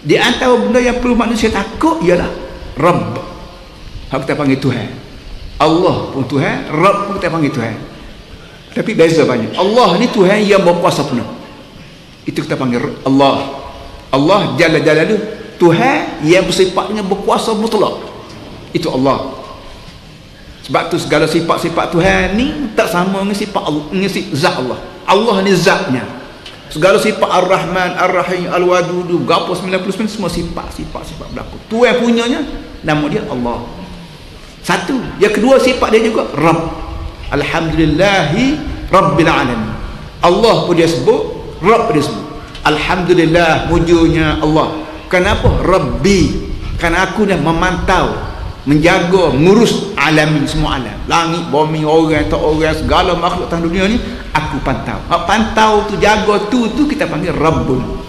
Di antara benda yang perlu manusia takut ialah Rabb. Hak kita panggil Tuhan. Allah pun Tuhan, Rabb pun kita panggil Tuhan. Tapi beza banyak. Allah ni Tuhan yang berkuasa penuh. Itu kita panggil Allah. Allah Jalla Jalaluhu, Tuhan yang bersifat dengan berkuasa mutlak. Itu Allah. Sebab tu segala sifat-sifat Tuhan ni tak sama dengan sifat Allah, dengan zat Allah. Allah ni zatnya. Segala sifat Ar-Rahman, Ar-Rahim, Al-Wadudu, gapo 99 semua sifat berlaku. Tuhan punyanya nama dia Allah. Satu. Yang kedua sifat dia juga Rabb. Alhamdulillahi Rabbil Alamin. Allah pun dia sebut, Rabb dia sebut. Alhamdulillah, mujurnya Allah. Kenapa? Rabbi. Kerana aku dah memantau, menjaga, mengurus alamin, semua alam. Langit, bumi, orang, tak orang, segala makhluk dalam dunia ni aku pantau. Pantau tu, jaga tu kita panggil Rabbun.